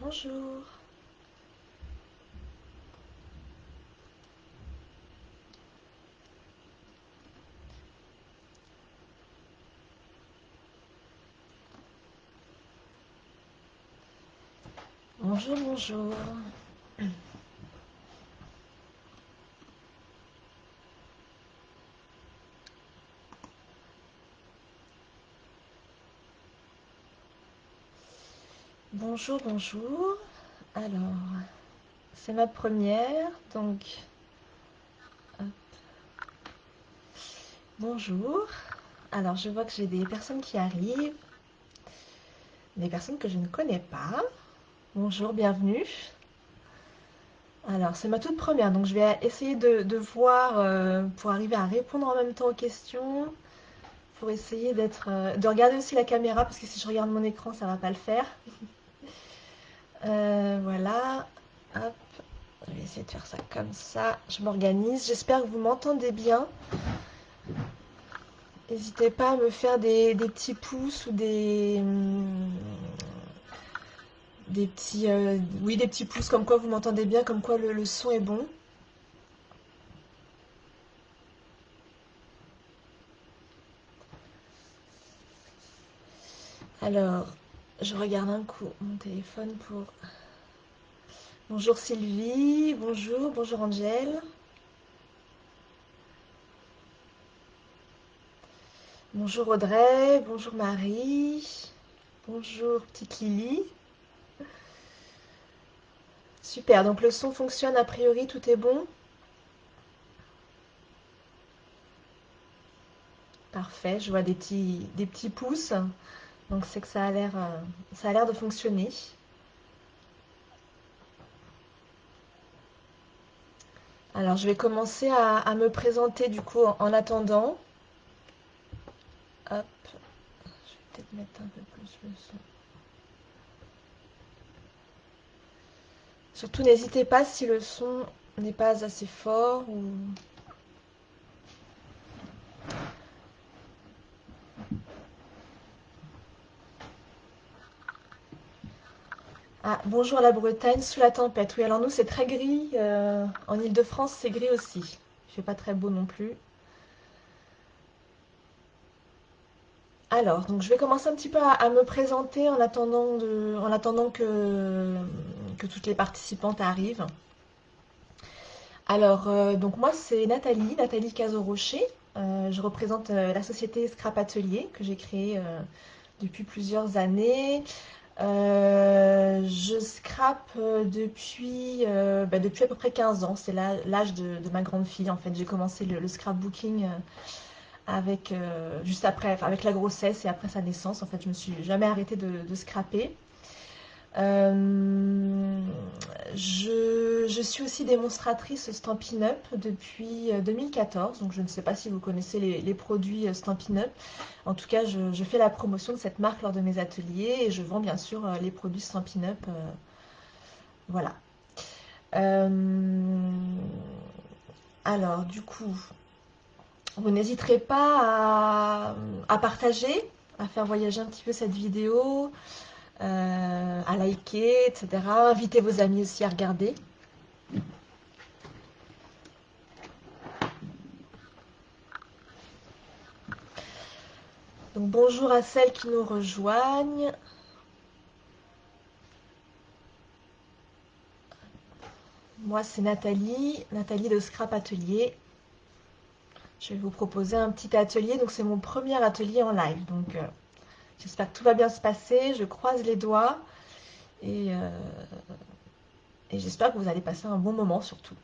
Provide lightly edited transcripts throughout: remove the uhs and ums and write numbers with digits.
Bonjour. Bonjour, bonjour. Bonjour, bonjour. Alors, c'est ma première, donc hop. Bonjour. Alors, je vois que j'ai des personnes qui arrivent, des personnes que je ne connais pas. Bonjour, bienvenue. Alors, c'est ma toute première, donc je vais essayer de voir pour arriver à répondre en même temps aux questions, pour essayer de regarder aussi la caméra, parce que si je regarde mon écran, ça va pas le faire. Voilà. Hop. Je vais essayer de faire ça comme ça. Je m'organise. J'espère que vous m'entendez bien. N'hésitez pas à me faire des petits pouces ou des petits, oui, des petits pouces comme quoi vous m'entendez bien, comme quoi le son est bon. Alors, je regarde un coup mon téléphone pour... Bonjour Sylvie, bonjour Angèle. Bonjour Audrey, bonjour Marie, bonjour petite Lily. Super, donc le son fonctionne a priori, tout est bon. Parfait, je vois des petits pouces, donc c'est que ça a l'air de fonctionner. Alors je vais commencer à me présenter du coup en attendant. Hop, je vais peut-être mettre un peu plus le son. Surtout n'hésitez pas si le son n'est pas assez fort ou... Ah, bonjour la Bretagne sous la tempête. Oui, alors nous c'est très gris. En Île-de-France c'est gris aussi. Il fait pas très beau non plus. Alors, donc je vais commencer un petit peu à me présenter en attendant que toutes les participantes arrivent. Alors, donc moi c'est Nathalie Cazot-Rocher. Je représente la société Scrap Atelier que j'ai créée depuis plusieurs années. Je scrape depuis à peu près 15 ans. C'est l'âge de ma grande fille en fait. J'ai commencé le scrapbooking juste après, enfin, avec la grossesse et après sa naissance. En fait, je me suis jamais arrêtée de scraper. Euh, je suis aussi démonstratrice Stampin' Up depuis 2014, donc je ne sais pas si vous connaissez les produits Stampin' Up. En tout cas, je fais la promotion de cette marque lors de mes ateliers et je vends bien sûr les produits Stampin' Up. Voilà. Euh, alors, du coup, vous n'hésiterez pas à partager, à faire voyager un petit peu cette vidéo, à liker, etc. Invitez vos amis aussi à regarder. Donc bonjour à celles qui nous rejoignent. Moi c'est Nathalie de Scrap Atelier. Je vais vous proposer un petit atelier. Donc c'est mon premier atelier en live. Donc j'espère que tout va bien se passer. Je croise les doigts et, euh, et j'espère que vous allez passer un bon moment surtout.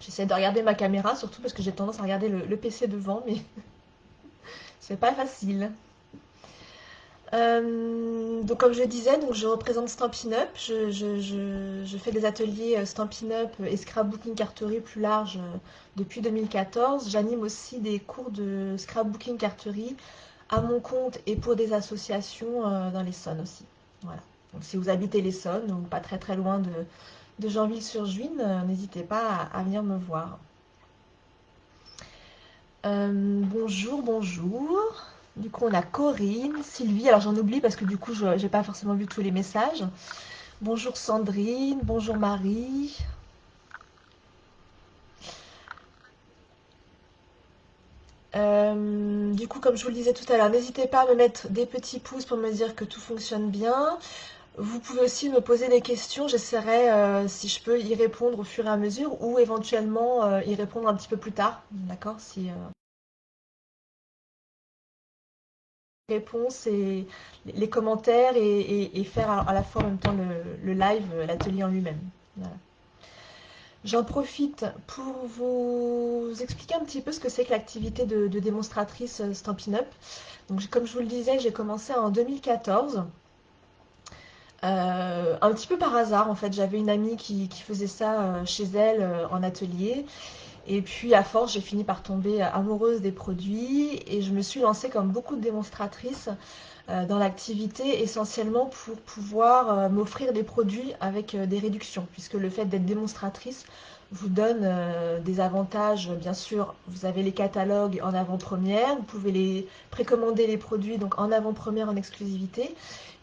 J'essaie de regarder ma caméra surtout parce que j'ai tendance à regarder le PC devant, mais c'est pas facile. Donc comme je disais, donc je représente Stampin' Up, je fais des ateliers Stampin' Up et scrapbooking carterie plus large depuis 2014. J'anime aussi des cours de scrapbooking carterie à mon compte et pour des associations dans l'Essonne aussi. Voilà. Donc si vous habitez l'Essonne ou pas très très loin de Janville-sur-Juine, n'hésitez pas à venir me voir. Bonjour, bonjour. Du coup, on a Corinne, Sylvie. Alors, j'en oublie parce que du coup, je n'ai pas forcément vu tous les messages. Bonjour Sandrine, bonjour Marie. Du coup, comme je vous le disais tout à l'heure, n'hésitez pas à me mettre des petits pouces pour me dire que tout fonctionne bien. Vous pouvez aussi me poser des questions, j'essaierai si je peux y répondre au fur et à mesure ou éventuellement y répondre un petit peu plus tard, d'accord? Si réponses et les commentaires et faire à la fois en même temps le live, l'atelier en lui-même. Voilà. J'en profite pour vous expliquer un petit peu ce que c'est que l'activité de démonstratrice Stampin' Up. Donc, comme je vous le disais, j'ai commencé en 2014. Un petit peu par hasard, en fait, j'avais une amie qui faisait ça chez elle en atelier. Et puis, à force, j'ai fini par tomber amoureuse des produits et je me suis lancée comme beaucoup de démonstratrices dans l'activité, essentiellement pour pouvoir m'offrir des produits avec des réductions, puisque le fait d'être démonstratrice vous donne des avantages. Bien sûr, vous avez les catalogues en avant-première, vous pouvez les précommander les produits donc en avant-première en exclusivité,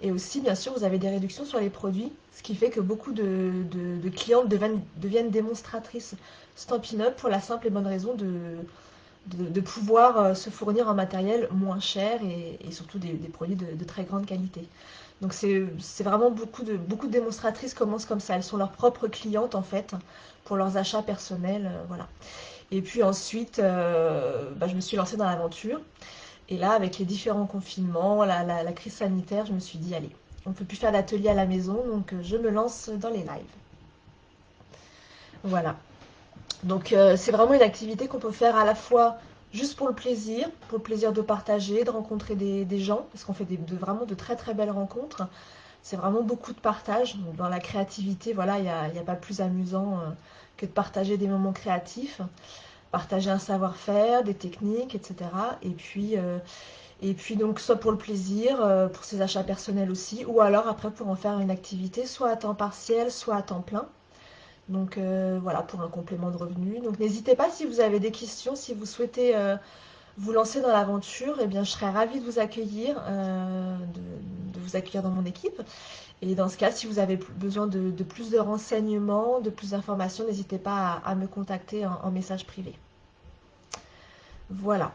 et aussi bien sûr vous avez des réductions sur les produits, ce qui fait que beaucoup de clientes deviennent démonstratrices Stampin' Up pour la simple et bonne raison de pouvoir se fournir un matériel moins cher et surtout des produits de très grande qualité. Donc c'est vraiment beaucoup de démonstratrices commencent comme ça. Elles sont leurs propres clientes en fait pour leurs achats personnels. Voilà. Et puis ensuite, bah, je me suis lancée dans l'aventure. Et là, avec les différents confinements, la crise sanitaire, je me suis dit, allez, on ne peut plus faire d'atelier à la maison, donc je me lance dans les lives. Voilà. Donc c'est vraiment une activité qu'on peut faire à la fois juste pour le plaisir de partager, de rencontrer des gens, parce qu'on fait vraiment de très très belles rencontres. C'est vraiment beaucoup de partage. Donc, dans la créativité, voilà, il y a pas plus amusant que de partager des moments créatifs, partager un savoir-faire, des techniques, etc. Et puis donc soit pour le plaisir, pour ses achats personnels aussi, ou alors après pour en faire une activité, soit à temps partiel, soit à temps plein. Donc voilà, pour un complément de revenu. Donc n'hésitez pas si vous avez des questions, si vous souhaitez vous lancer dans l'aventure, eh bien je serais ravie de vous accueillir, de vous accueillir dans mon équipe. Et dans ce cas, si vous avez besoin de plus de renseignements, de plus d'informations, n'hésitez pas à me contacter en message privé. Voilà.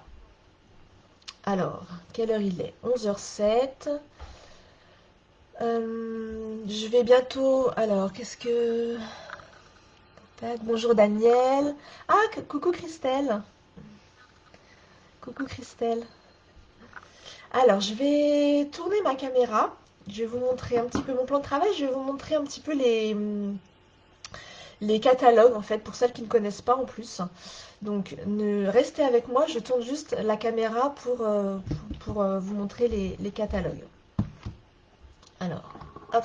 Alors, quelle heure il est? 11h07. Je vais bientôt. Alors, qu'est-ce que. Tac, bonjour Daniel. Ah, coucou Christelle. Coucou Christelle. Alors, je vais tourner ma caméra. Je vais vous montrer un petit peu mon plan de travail. Je vais vous montrer un petit peu les catalogues, en fait, pour celles qui ne connaissent pas en plus. Donc, restez avec moi. Je tourne juste la caméra pour vous montrer les catalogues. Alors, hop.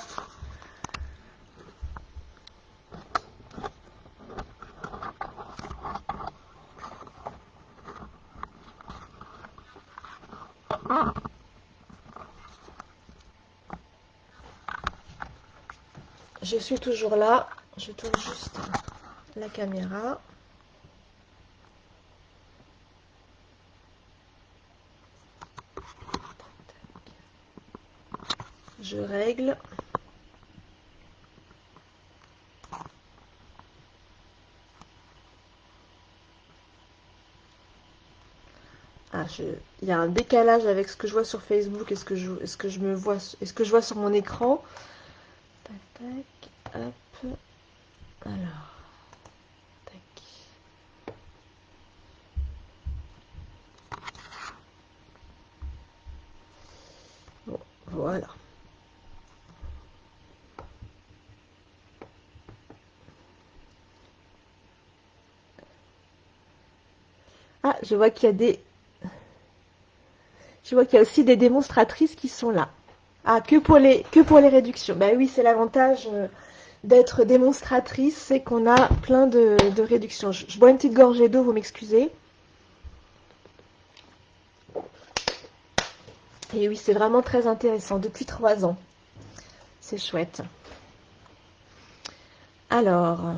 Je suis toujours là. Je tourne juste la caméra. Je règle. Ah, il y a un décalage avec ce que je vois sur Facebook et ce que je me vois, et ce que je vois sur mon écran. Tac, tac, hop. Alors, tac. Bon, voilà. Ah, je vois qu'il y a aussi des démonstratrices qui sont là. Ah, que pour les réductions. Ben oui, c'est l'avantage d'être démonstratrice, c'est qu'on a plein de réductions. Je bois une petite gorgée d'eau, vous m'excusez. Et oui, c'est vraiment très intéressant, depuis 3 ans. C'est chouette. Alors,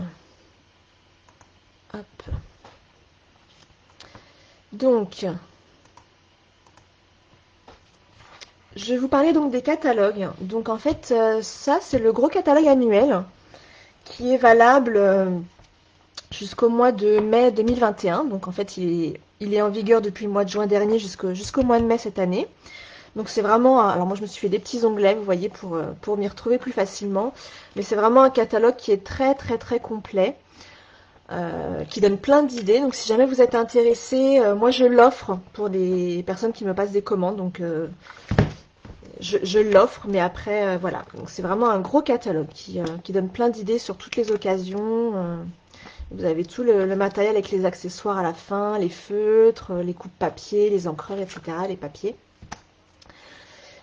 hop. Donc, je vais vous parler donc des catalogues. Donc en fait, ça c'est le gros catalogue annuel qui est valable jusqu'au mois de mai 2021. Donc en fait, il est en vigueur depuis le mois de juin dernier jusqu'au mois de mai cette année. Donc c'est vraiment, alors moi je me suis fait des petits onglets, vous voyez, pour m'y retrouver plus facilement. Mais c'est vraiment un catalogue qui est très très très complet, qui donne plein d'idées. Donc si jamais vous êtes intéressé, moi je l'offre pour les personnes qui me passent des commandes. Donc je l'offre, mais après, voilà. Donc c'est vraiment un gros catalogue qui donne plein d'idées sur toutes les occasions. Vous avez tout le matériel avec les accessoires à la fin, les feutres, les coupes papier, les encreurs, etc., les papiers.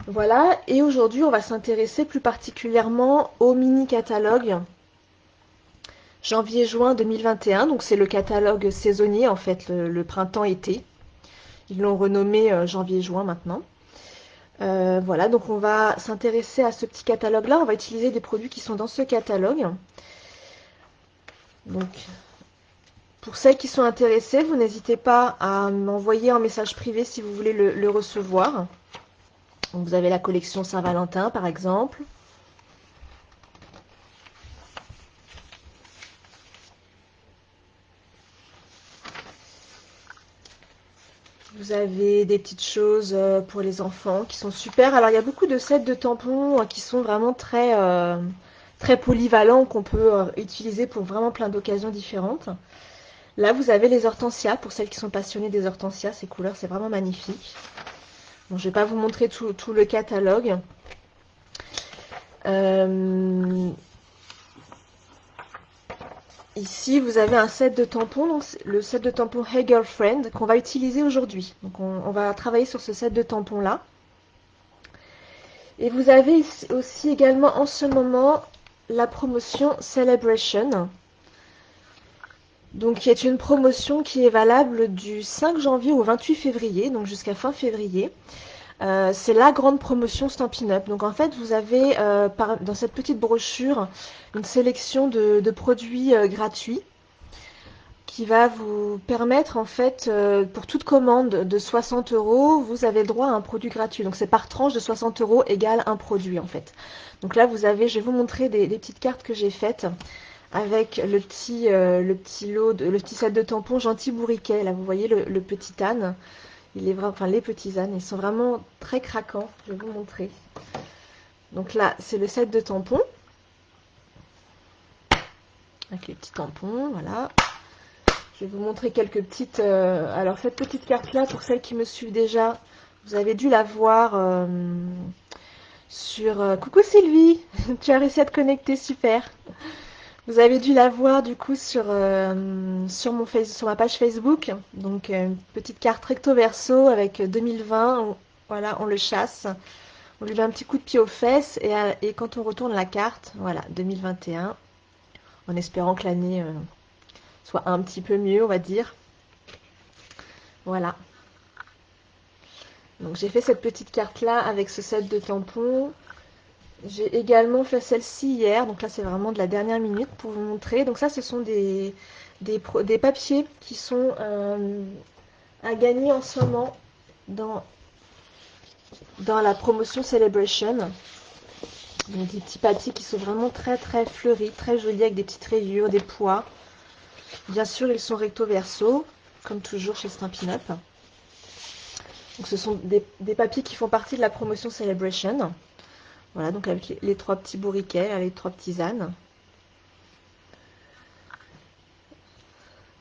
Voilà, et aujourd'hui on va s'intéresser plus particulièrement au mini-catalogue janvier-juin 2021. Donc c'est le catalogue saisonnier en fait, le printemps-été. Ils l'ont renommé janvier-juin maintenant. Voilà, donc on va s'intéresser à ce petit catalogue-là. On va utiliser des produits qui sont dans ce catalogue. Donc, pour celles qui sont intéressées, vous n'hésitez pas à m'envoyer un message privé si vous voulez le recevoir. Donc, vous avez la collection Saint-Valentin, par exemple. Vous avez des petites choses pour les enfants qui sont super. Alors, il y a beaucoup de sets de tampons qui sont vraiment très polyvalents, qu'on peut utiliser pour vraiment plein d'occasions différentes. Là, vous avez les hortensias. Pour celles qui sont passionnées des hortensias, ces couleurs, c'est vraiment magnifique. Bon, je ne vais pas vous montrer tout le catalogue. Ici, vous avez un set de tampons, donc le set de tampons Hey Girlfriend qu'on va utiliser aujourd'hui. Donc, on va travailler sur ce set de tampons là. Et vous avez aussi également en ce moment la promotion Celebration. Donc, qui est une promotion qui est valable du 5 janvier au 28 février, donc jusqu'à fin février. C'est la grande promotion Stampin' Up. Donc en fait, vous avez dans cette petite brochure une sélection de produits gratuits qui va vous permettre en fait, pour toute commande de 60 euros, vous avez droit à un produit gratuit. Donc c'est par tranche de 60 euros égale un produit en fait. Donc là, vous avez, je vais vous montrer des petites cartes que j'ai faites avec le petit le petit set de tampons Gentil Bourriquet. Là, vous voyez le petit âne. Il est vraiment, enfin les petits ânes, ils sont vraiment très craquants. Je vais vous montrer. Donc là, c'est le set de tampons. Avec les petits tampons, voilà. Je vais vous montrer quelques petites... alors cette petite carte-là, pour celles qui me suivent déjà, vous avez dû la voir sur... Coucou Sylvie, tu as réussi à te connecter, super. Vous avez dû la voir du coup sur ma page Facebook. Donc une petite carte recto verso avec 2020. Voilà, on le chasse. On lui met un petit coup de pied aux fesses et quand on retourne la carte, voilà, 2021, en espérant que l'année soit un petit peu mieux, on va dire. Voilà. Donc j'ai fait cette petite carte-là avec ce set de tampons. J'ai également fait celle-ci hier, donc là c'est vraiment de la dernière minute pour vous montrer. Donc ça, ce sont des papiers qui sont à gagner en ce moment dans la promotion Celebration. Donc des petits papiers qui sont vraiment très très fleuris, très jolis avec des petites rayures, des pois. Bien sûr, ils sont recto verso, comme toujours chez Stampin' Up. Donc ce sont des papiers qui font partie de la promotion Celebration. Voilà, donc avec les trois petits bourriquets, les trois petits ânes.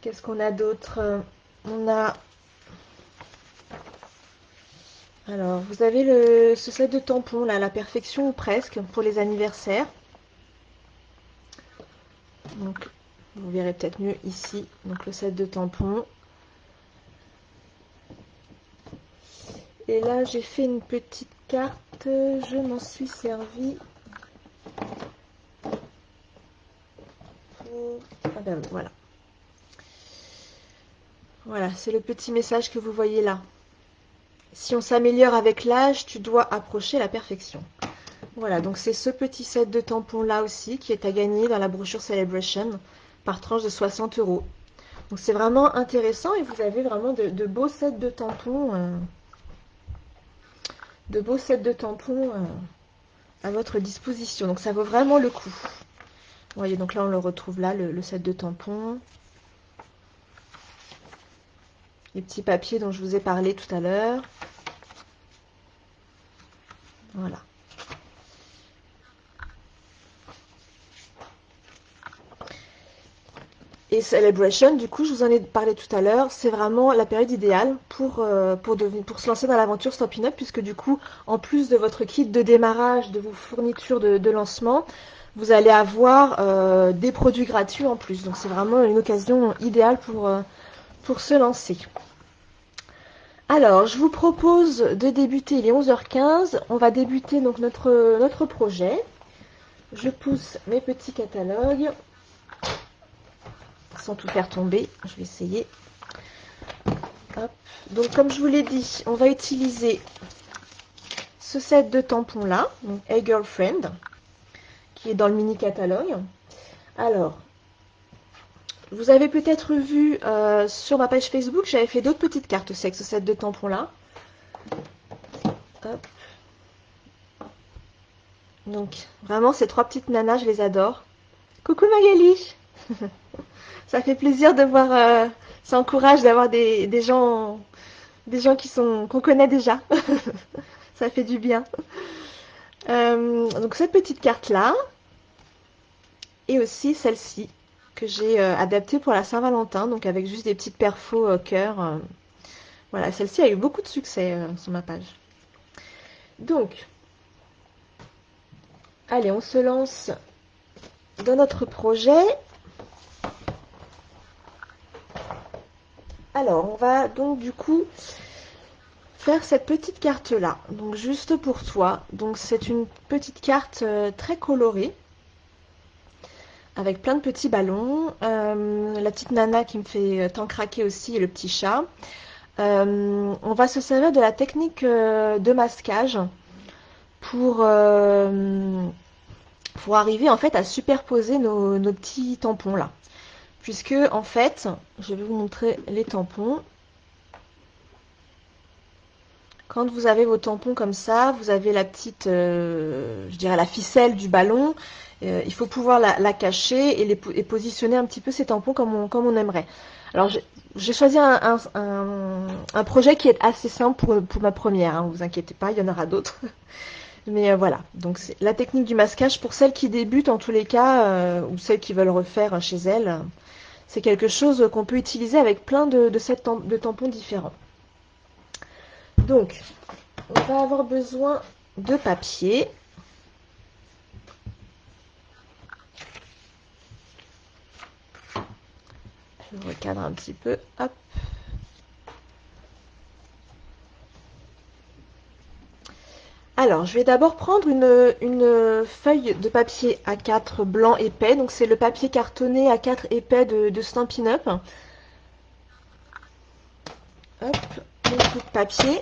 Qu'est-ce qu'on a d'autre? On a... Alors, vous avez ce set de tampons, là, la perfection ou presque, pour les anniversaires. Donc, vous verrez peut-être mieux ici. Donc, le set de tampons. Et là, j'ai fait une petite carte. Je m'en suis servi. Ah ben, voilà. Voilà, c'est le petit message que vous voyez là. Si on s'améliore avec l'âge, tu dois approcher la perfection. Voilà, donc c'est ce petit set de tampons là aussi qui est à gagner dans la brochure Celebration par tranche de 60 euros. Donc c'est vraiment intéressant et vous avez vraiment de beaux sets de tampons de beaux sets de tampons à votre disposition. Donc ça vaut vraiment le coup. Vous voyez, donc là on le retrouve là, le set de tampons. Les petits papiers dont je vous ai parlé tout à l'heure. Voilà. Et Celebration, du coup, je vous en ai parlé tout à l'heure, c'est vraiment la période idéale pour se lancer dans l'aventure Stampin' Up, puisque du coup, en plus de votre kit de démarrage, de vos fournitures de lancement, vous allez avoir des produits gratuits en plus. Donc c'est vraiment une occasion idéale pour se lancer. Alors, je vous propose de débuter, il est 11h15, on va débuter donc notre projet. Je pousse mes petits catalogues. Sans tout faire tomber, je vais essayer. Hop. Donc comme je vous l'ai dit, on va utiliser ce set de tampons là, donc Hey Girlfriend, qui est dans le mini catalogue. Alors, vous avez peut-être vu sur ma page Facebook, j'avais fait d'autres petites cartes aussi avec ce set de tampons là. Hop. Donc vraiment ces trois petites nanas, je les adore. Coucou Magali. Ça fait plaisir de voir, ça encourage d'avoir des gens qu'on connaît déjà. Ça fait du bien. Donc cette petite carte là, et aussi celle-ci que j'ai adaptée pour la Saint-Valentin, donc avec juste des petites perfos cœur. Voilà, celle-ci a eu beaucoup de succès sur ma page. Donc, allez, on se lance dans notre projet. Alors, on va donc du coup faire cette petite carte là, donc juste pour toi. Donc c'est une petite carte très colorée avec plein de petits ballons. La petite nana qui me fait tant craquer aussi et le petit chat. On va se servir de la technique de masquage pour arriver en fait à superposer nos petits tampons là. Puisque en fait, je vais vous montrer les tampons. Quand vous avez vos tampons comme ça, vous avez la petite, je dirais la ficelle du ballon. Il faut pouvoir la cacher et positionner un petit peu ces tampons comme on aimerait. Alors j'ai choisi un projet qui est assez simple pour ma première, hein, vous inquiétez pas, il y en aura d'autres. Mais voilà, donc c'est la technique du masquage pour celles qui débutent en tous les cas, ou celles qui veulent refaire chez elles. C'est quelque chose qu'on peut utiliser avec plein de tampons différents. Donc, on va avoir besoin de papier. Je recadre un petit peu. Hop. Alors, je vais d'abord prendre une feuille de papier A4 blanc épais. Donc, c'est le papier cartonné A4 épais de Stampin' Up. Hop, un bout de papier.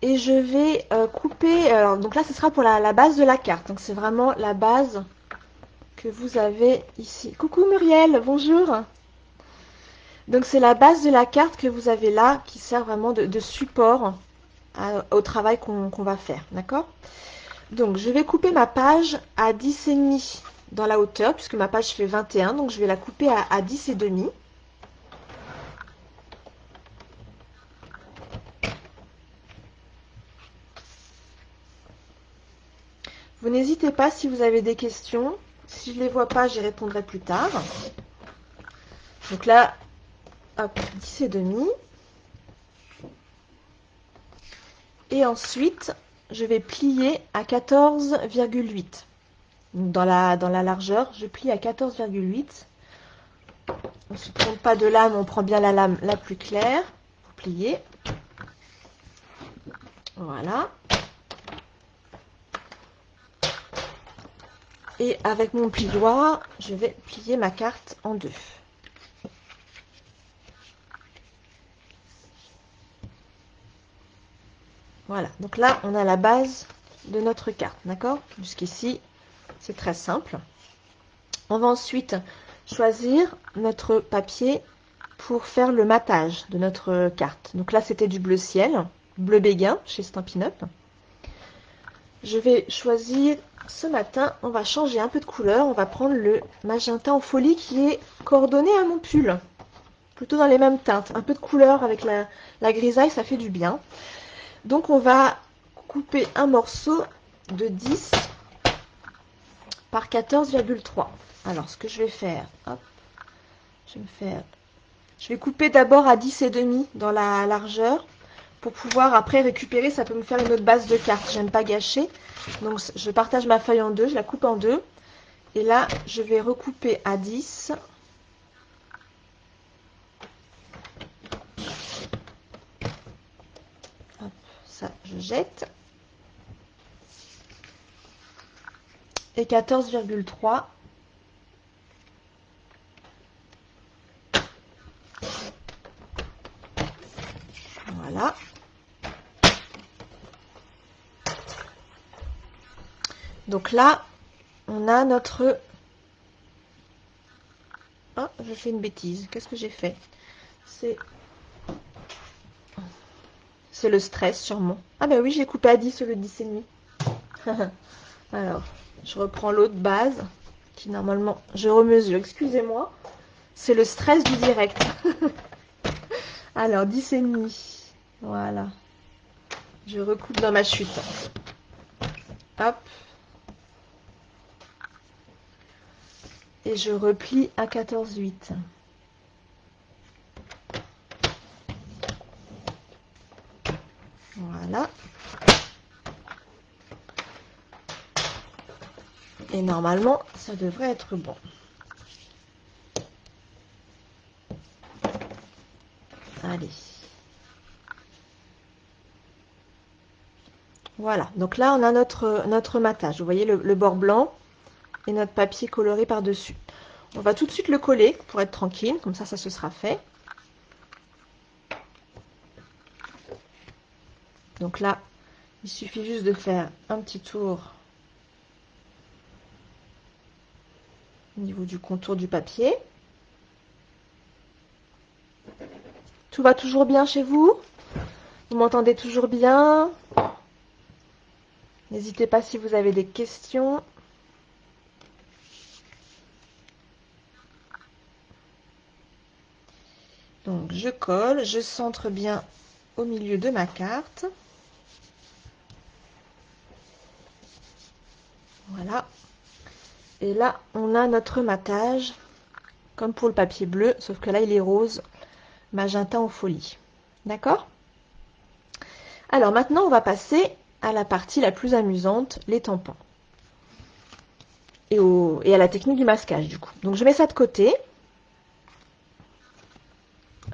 Et je vais couper. Alors, donc là, ce sera pour la base de la carte. Donc, c'est vraiment la base que vous avez ici. Coucou Muriel, bonjour. Donc, c'est la base de la carte que vous avez là qui sert vraiment de support au travail qu'on va faire, d'accord? Donc je vais couper ma page à 10,5 dans la hauteur, puisque ma page fait 21, donc je vais la couper à 10,5. Vous n'hésitez pas si vous avez des questions. Si je ne les vois pas, j'y répondrai plus tard. Donc là, hop, 10,5. Et ensuite, je vais plier à 14,8. Dans la largeur, je plie à 14,8. On ne se trompe pas de lame, on prend bien la lame la plus claire pour plier. Voilà. Et avec mon plioir, je vais plier ma carte en deux. Voilà, donc là, on a la base de notre carte, d'accord? Jusqu'ici, c'est très simple. On va ensuite choisir notre papier pour faire le matage de notre carte. Donc là, c'était du bleu ciel, bleu béguin chez Stampin' Up. Je vais choisir, ce matin, on va changer un peu de couleur. On va prendre le magenta en folie qui est coordonné à mon pull. Plutôt dans les mêmes teintes. Un peu de couleur avec la grisaille, ça fait du bien. Donc on va couper un morceau de 10 par 14,3. Alors ce que je vais faire, hop, je vais couper d'abord à 10 et demi dans la largeur pour pouvoir après récupérer. Ça peut me faire une autre base de carte. J'aime pas gâcher. Donc je partage ma feuille en deux, je la coupe en deux. Et là, je vais recouper à 10. Hop, ça, je jette. Et 14,3. Voilà. Donc là, on a notre... Ah, je fais une bêtise. Qu'est-ce que j'ai fait? C'est le stress, sûrement. Ah ben oui, j'ai coupé à 10 le 10 et demi. Alors, je reprends l'autre base, qui normalement, je remesure, excusez-moi. C'est le stress du direct. Alors, 10 et demi. Voilà. Je recoupe dans ma chute. Hop. Et je replie à 14,8. Voilà. Et normalement, ça devrait être bon. Allez. Voilà. Donc là, on a notre matage. Vous voyez le bord blanc et notre papier coloré par-dessus. On va tout de suite le coller pour être tranquille. Comme ça se sera fait. Donc là, il suffit juste de faire un petit tour au niveau du contour du papier. Tout va toujours bien chez vous? Vous m'entendez toujours bien? N'hésitez pas si vous avez des questions. Donc je colle, je centre bien au milieu de ma carte. Voilà. Et là, on a notre matage, comme pour le papier bleu, sauf que là, il est rose, magenta en folie. D'accord? Alors maintenant, on va passer à la partie la plus amusante, les tampons. Et à la technique du masquage, du coup. Donc je mets ça de côté.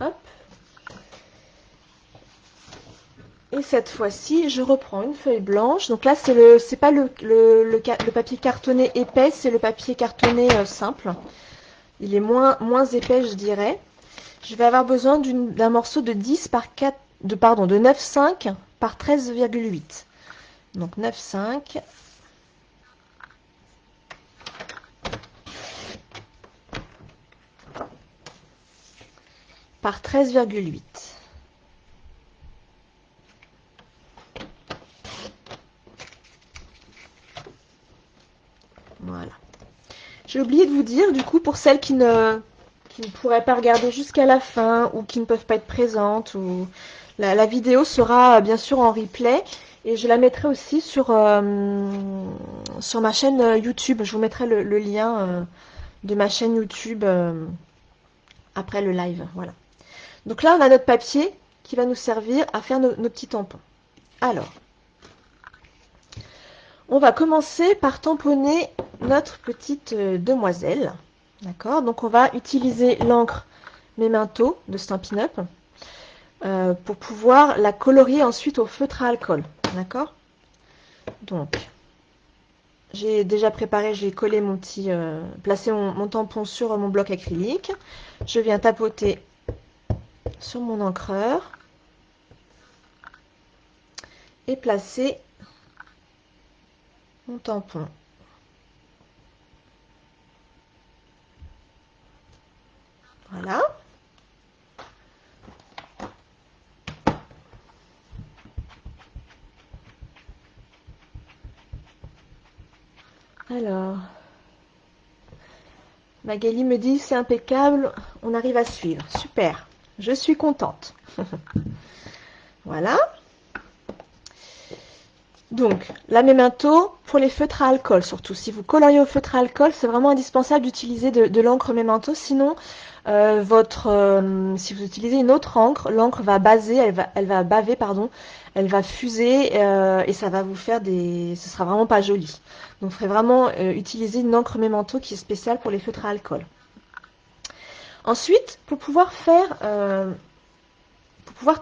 Hop. Et cette fois-ci, je reprends une feuille blanche. Donc là, c'est pas le papier cartonné épais, c'est le papier cartonné simple. Il est moins épais, je dirais. Je vais avoir besoin d'un morceau de 10 par 4, de 9,5 par 13,8. Donc 9,5 par 13,8. Voilà. J'ai oublié de vous dire, du coup, pour celles qui ne pourraient pas regarder jusqu'à la fin ou qui ne peuvent pas être présentes, ou la vidéo sera bien sûr en replay et je la mettrai aussi sur ma chaîne YouTube. Je vous mettrai le lien de ma chaîne YouTube après le live. Voilà. Donc là, on a notre papier qui va nous servir à faire nos petits tampons. Alors, on va commencer par tamponner notre petite demoiselle. D'accord? Donc on va utiliser l'encre Memento de Stampin' Up pour pouvoir la colorier ensuite au feutre à alcool. D'accord? Donc, j'ai déjà préparé, j'ai collé placé mon tampon sur mon bloc acrylique. Je viens tapoter sur mon encreur et placer mon tampon. Voilà. Alors, Magali me dit c'est impeccable, on arrive à suivre. Super, je suis contente. Voilà. Donc, la Memento pour les feutres à alcool surtout. Si vous coloriez au feutre à alcool, c'est vraiment indispensable d'utiliser de l'encre Memento. Sinon, si vous utilisez une autre encre, l'encre va baser, elle va baver, pardon, elle va fuser et ça va vous faire ce sera vraiment pas joli. Donc, il faudrait vraiment utiliser une encre Memento qui est spéciale pour les feutres à alcool. Ensuite, pour pouvoir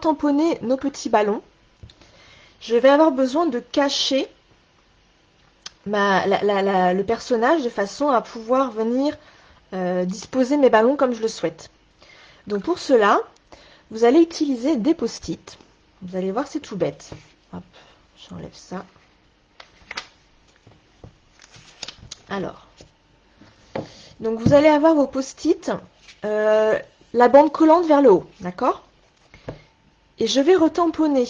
tamponner nos petits ballons, je vais avoir besoin de cacher le personnage de façon à pouvoir venir disposer mes ballons comme je le souhaite. Donc pour cela, vous allez utiliser des post-it. Vous allez voir, c'est tout bête. Hop, j'enlève ça. Alors, donc vous allez avoir vos post-it, la bande collante vers le haut, d'accord? Et je vais retamponner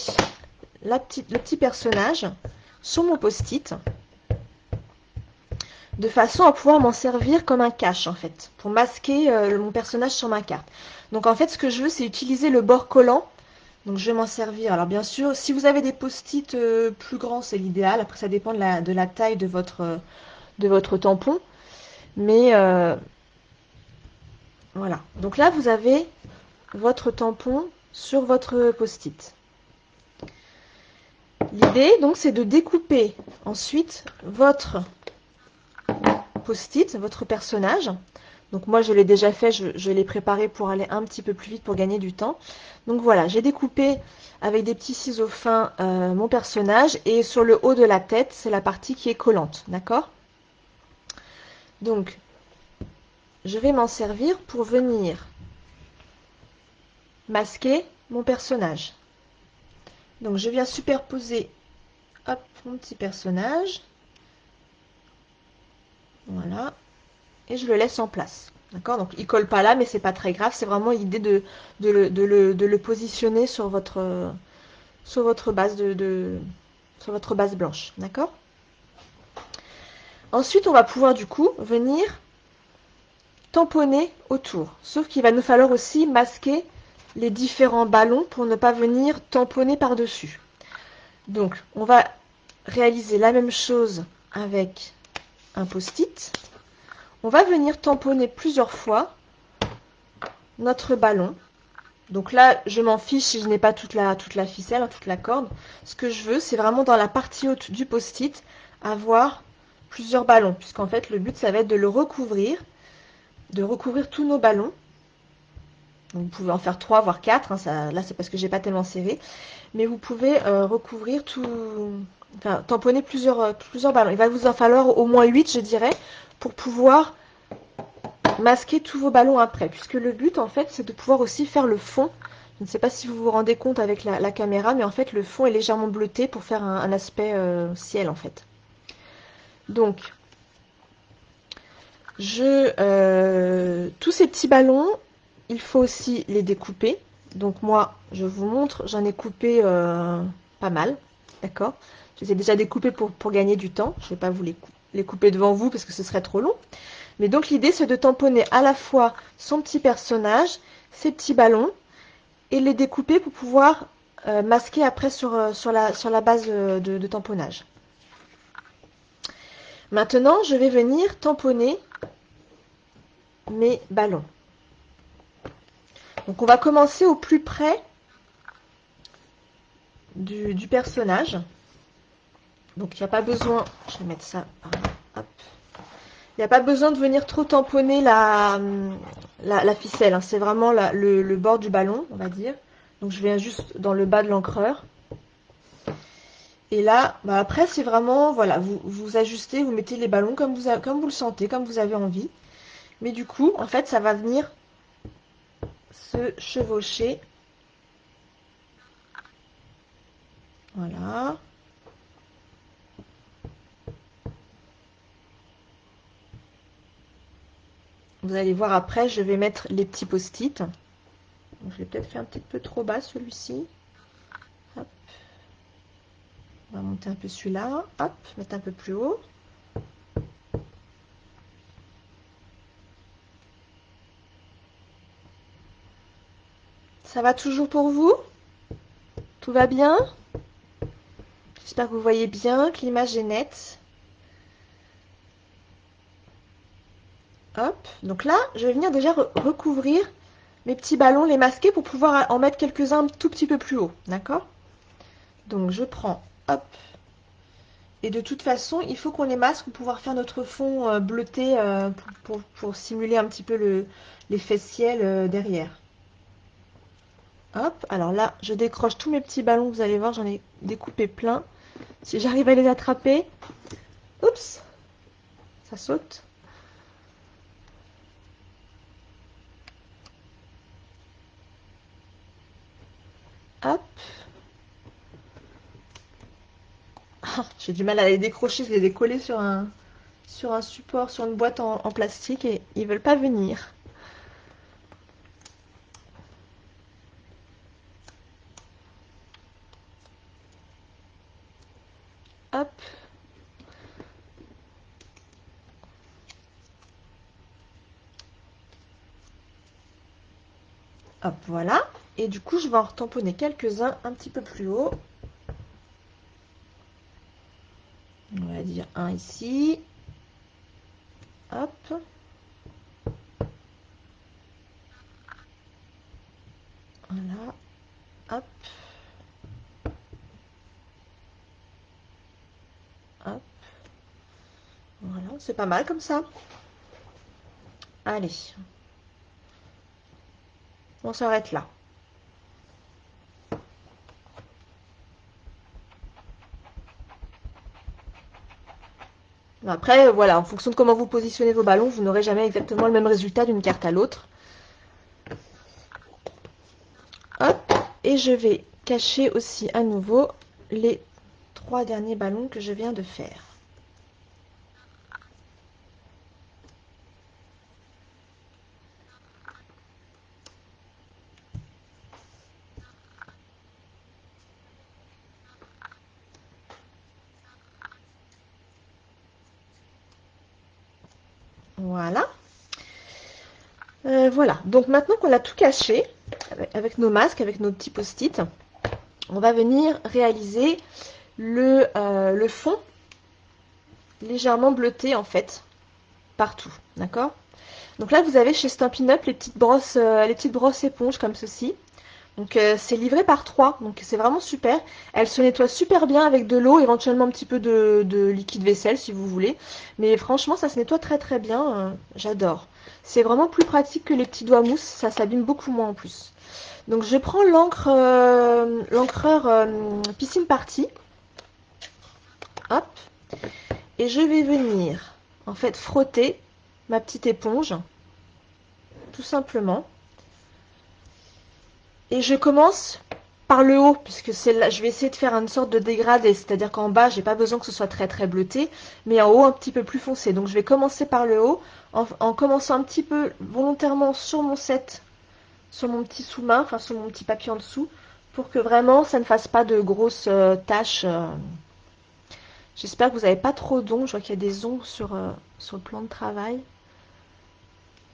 le petit personnage sur mon post-it de façon à pouvoir m'en servir comme un cache en fait, pour masquer mon personnage sur ma carte. Donc en fait ce que je veux c'est utiliser le bord collant, donc je vais m'en servir. Alors bien sûr si vous avez des post-it plus grands c'est l'idéal, après ça dépend de la taille de votre tampon, mais voilà. Donc là vous avez votre tampon sur votre post-it. L'idée donc c'est de découper ensuite votre post-it, votre personnage. Donc moi je l'ai déjà fait, je l'ai préparé pour aller un petit peu plus vite pour gagner du temps. Donc voilà, j'ai découpé avec des petits ciseaux fins mon personnage et sur le haut de la tête, c'est la partie qui est collante, d'accord? Donc je vais m'en servir pour venir masquer mon personnage. Donc je viens superposer hop, mon petit personnage. Voilà. Et je le laisse en place. D'accord? Donc il colle pas là, mais c'est pas très grave. C'est vraiment l'idée de le positionner sur votre base sur votre base blanche. D'accord? Ensuite, on va pouvoir du coup venir tamponner autour. Sauf qu'il va nous falloir aussi masquer les différents ballons pour ne pas venir tamponner par-dessus. Donc, on va réaliser la même chose avec un post-it. On va venir tamponner plusieurs fois notre ballon. Donc là, je m'en fiche si je n'ai pas toute la ficelle, toute la corde. Ce que je veux, c'est vraiment dans la partie haute du post-it, avoir plusieurs ballons. Puisqu'en fait, le but, ça va être de le recouvrir, de recouvrir tous nos ballons. Donc, vous pouvez en faire 3, voire 4. Hein, là, c'est parce que j'ai pas tellement serré. Mais vous pouvez recouvrir tout... Enfin, tamponner plusieurs ballons. Il va vous en falloir au moins 8, je dirais, pour pouvoir masquer tous vos ballons après, puisque le but en fait c'est de pouvoir aussi faire le fond. Je ne sais pas si vous vous rendez compte avec la caméra, mais en fait le fond est légèrement bleuté pour faire un aspect ciel en fait. Donc tous ces petits ballons, il faut aussi les découper. Donc moi je vous montre, j'en ai coupé pas mal, d'accord. Je les ai déjà découpés pour gagner du temps. Je ne vais pas vous les couper devant vous parce que ce serait trop long. Mais donc l'idée c'est de tamponner à la fois son petit personnage, ses petits ballons, et les découper pour pouvoir masquer après sur la base de tamponnage. Maintenant je vais venir tamponner mes ballons. Donc on va commencer au plus près du personnage. Donc il n'y a pas besoin, je vais mettre ça par là, hop. Il n'y a pas besoin de venir trop tamponner la ficelle, hein. C'est vraiment le bord du ballon, on va dire. Donc je viens juste dans le bas de l'encreur. Et là, bah après c'est vraiment, voilà, vous ajustez, vous mettez les ballons comme vous le sentez, comme vous avez envie. Mais du coup, en fait, ça va venir se chevaucher. Voilà. Vous allez voir après, je vais mettre les petits post-it. Je l'ai peut-être fait un petit peu trop bas celui-ci. Hop. On va monter un peu celui-là. Hop, mettre un peu plus haut. Ça va toujours pour vous? Tout va bien? J'espère que vous voyez bien, que l'image est nette. Hop, donc là, je vais venir déjà recouvrir mes petits ballons, les masquer pour pouvoir en mettre quelques-uns un tout petit peu plus haut, d'accord? Donc je prends, hop, et de toute façon, il faut qu'on les masque pour pouvoir faire notre fond bleuté pour simuler un petit peu l'effet ciel derrière. Hop, alors là, je décroche tous mes petits ballons, vous allez voir, j'en ai découpé plein. Si j'arrive à les attraper, oups, ça saute. Hop. Ah, j'ai du mal à les décrocher, je les ai collés sur un support, sur une boîte en plastique et ils veulent pas venir. Hop. Hop, voilà. Et du coup, je vais en retamponner quelques-uns un petit peu plus haut. On va dire un ici. Hop. Voilà. Hop. Hop. Voilà, c'est pas mal comme ça. Allez. On s'arrête là. Après, voilà, en fonction de comment vous positionnez vos ballons, vous n'aurez jamais exactement le même résultat d'une carte à l'autre. Hop. Et je vais cacher aussi à nouveau les 3 derniers ballons que je viens de faire. Voilà. Voilà. Donc maintenant qu'on a tout caché, avec nos masques, avec nos petits post-it, on va venir réaliser le fond légèrement bleuté en fait, partout. D'accord? Donc là, vous avez chez Stampin' Up les petites brosses éponges comme ceci. Donc c'est livré par 3, donc c'est vraiment super. Elle se nettoie super bien avec de l'eau, éventuellement un petit peu de liquide vaisselle si vous voulez. Mais franchement, ça se nettoie très très bien, j'adore. C'est vraiment plus pratique que les petits doigts mousse, ça s'abîme beaucoup moins en plus. Donc je prends l'encreur Piscine Party. Hop. Et je vais venir en fait frotter ma petite éponge, tout simplement. Et je commence par le haut, puisque c'est là, je vais essayer de faire une sorte de dégradé, c'est-à-dire qu'en bas, j'ai pas besoin que ce soit très très bleuté, mais en haut un petit peu plus foncé. Donc je vais commencer par le haut, en commençant un petit peu volontairement sur mon set, sur mon petit sous-main, enfin sur mon petit papier en dessous, pour que vraiment ça ne fasse pas de grosses taches. J'espère que vous n'avez pas trop d'ongles, je vois qu'il y a des ongles sur le plan de travail,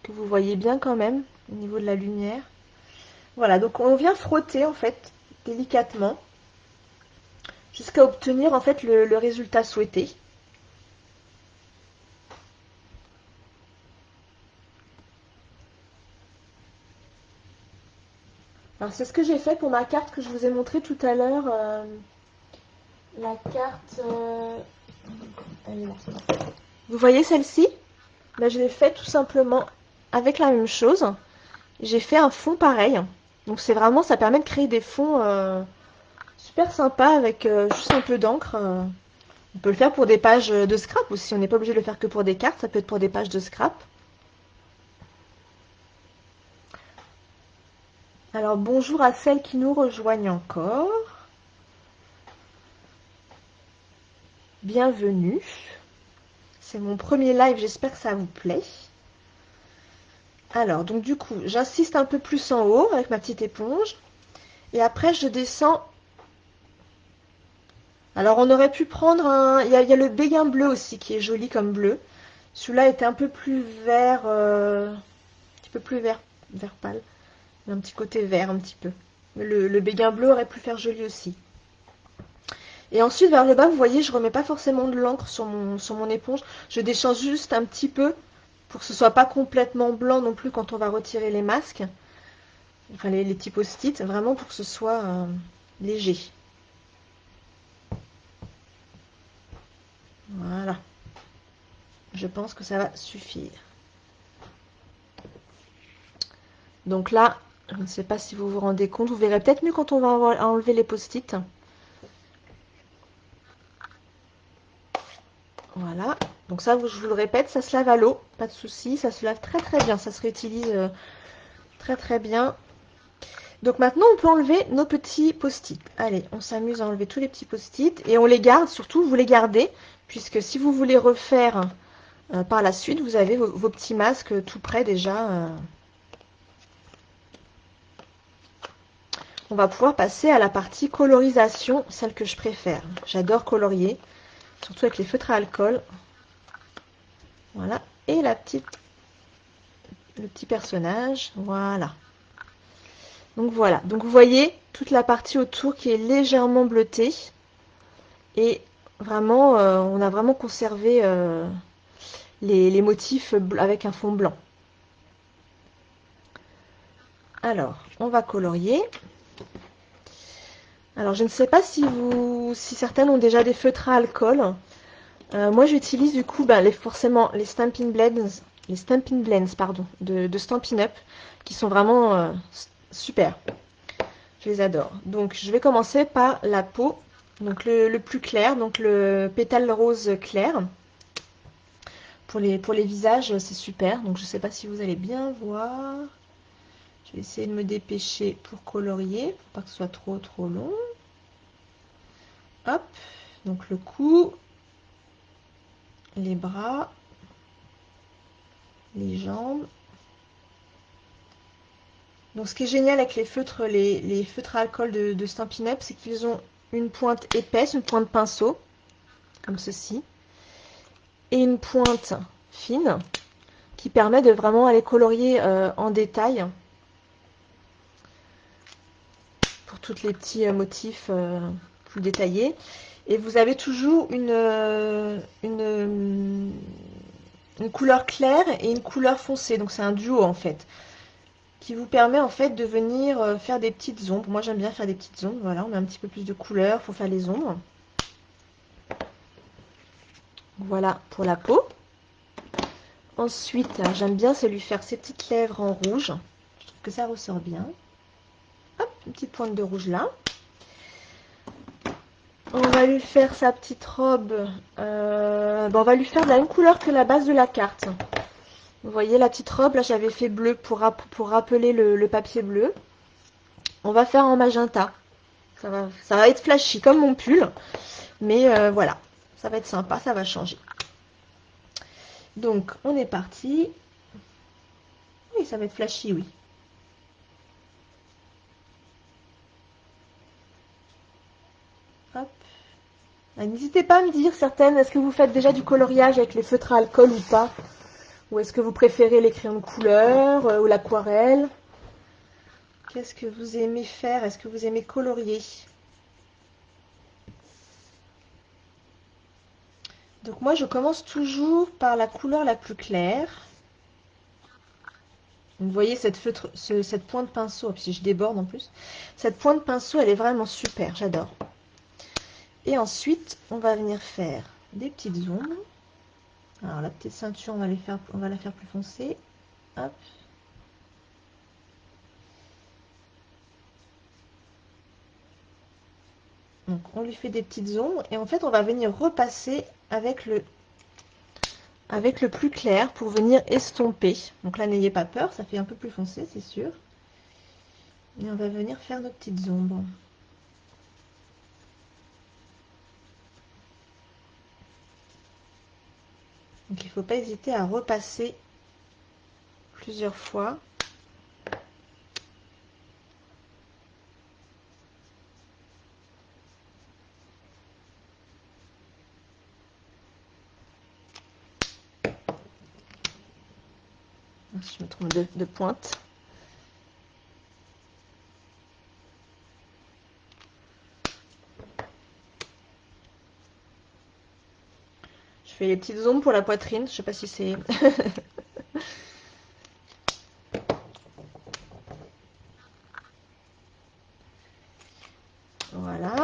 que vous voyez bien quand même, au niveau de la lumière. Voilà, donc on vient frotter en fait délicatement jusqu'à obtenir en fait le résultat souhaité. Alors c'est ce que j'ai fait pour ma carte que je vous ai montré tout à l'heure. La carte, elle est là. Vous voyez celle-ci? Là, je l'ai fait tout simplement avec la même chose. J'ai fait un fond pareil. Donc c'est vraiment, ça permet de créer des fonds super sympas avec juste un peu d'encre. On peut le faire pour des pages de scrap aussi. On n'est pas obligé de le faire que pour des cartes. Ça peut être pour des pages de scrap. Alors bonjour à celles qui nous rejoignent encore. Bienvenue. C'est mon premier live, j'espère que ça vous plaît. Alors donc du coup, j'insiste un peu plus en haut avec ma petite éponge. Et après je descends. Alors on aurait pu prendre un... Il y a le béguin bleu aussi qui est joli comme bleu. Celui-là était un peu plus vert, un petit peu plus vert pâle. Un petit côté vert un petit peu. Le béguin bleu aurait pu faire joli aussi. Et ensuite, vers le bas, vous voyez, je remets pas forcément de l'encre sur mon éponge. Je déchange juste un petit peu pour que ce soit pas complètement blanc non plus quand on va retirer les masques. Enfin, les petits post-it, vraiment pour que ce soit léger. Voilà. Je pense que ça va suffire. Donc là, je ne sais pas si vous vous rendez compte. Vous verrez peut-être mieux quand on va enlever les post-it. Voilà. Donc ça, je vous le répète, ça se lave à l'eau. Pas de souci. Ça se lave très très bien. Ça se réutilise très très bien. Donc maintenant, on peut enlever nos petits post-it. Allez, on s'amuse à enlever tous les petits post-it. Et on les garde, surtout, vous les gardez. Puisque si vous voulez refaire par la suite, vous avez vos petits masques tout prêts déjà. On va pouvoir passer à la partie colorisation, celle que je préfère. J'adore colorier, surtout avec les feutres à alcool. Voilà. Et le petit personnage. Voilà. Donc voilà. Donc vous voyez toute la partie autour qui est légèrement bleutée. Et vraiment, on a vraiment conservé les motifs avec un fond blanc. Alors, on va colorier. Alors, je ne sais pas si certaines ont déjà des feutres à alcool. Moi, j'utilise du coup forcément les Stampin' Blends pardon, de Stampin' Up, qui sont vraiment super. Je les adore. Donc, je vais commencer par la peau, donc le plus clair, donc le pétale rose clair. Pour les visages, c'est super. Donc, je ne sais pas si vous allez bien voir. Je vais essayer de me dépêcher pour colorier, pour pas que ce soit trop long. Hop, donc le cou, les bras, les jambes. Donc ce qui est génial avec les feutres à alcool de Stampin' Up, c'est qu'ils ont une pointe épaisse, une pointe pinceau, comme ceci, et une pointe fine, qui permet de vraiment aller colorier en détail pour tous les petits motifs plus détaillés. Et vous avez toujours une couleur claire et une couleur foncée, donc c'est un duo en fait, qui vous permet en fait de venir faire des petites ombres. Moi j'aime bien faire des petites ombres, voilà, on met un petit peu plus de couleur pour faire les ombres. Voilà pour la peau. Ensuite, j'aime bien c'est lui faire ses petites lèvres en rouge. Je trouve que ça ressort bien. Hop, une petite pointe de rouge là. On va lui faire sa petite robe. On va lui faire de la même couleur que la base de la carte. Vous voyez la petite robe, là j'avais fait bleu pour rappeler le papier bleu. On va faire en magenta. Ça va être flashy comme mon pull. Mais voilà, ça va être sympa, ça va changer. Donc, on est parti. Oui, ça va être flashy, oui. Hop. N'hésitez pas à me dire certaines, est-ce que vous faites déjà du coloriage avec les feutres à alcool ou pas? Ou est-ce que vous préférez les crayons de couleur ou l'aquarelle? Qu'est-ce que vous aimez faire? Est-ce que vous aimez colorier? Donc moi, je commence toujours par la couleur la plus claire. Vous voyez cette pointe pinceau, puis je déborde en plus. Cette pointe pinceau, elle est vraiment super, j'adore. Et ensuite, on va venir faire des petites ombres. Alors la petite ceinture, on va la faire plus foncée. Hop. Donc on lui fait des petites ombres et en fait on va venir repasser avec le plus clair pour venir estomper. Donc là n'ayez pas peur, ça fait un peu plus foncé c'est sûr. Et on va venir faire nos petites ombres. Donc il ne faut pas hésiter à repasser plusieurs fois. Je me trompe de pointe. fais les petites ombres pour la poitrine. Je sais pas si c'est... Voilà.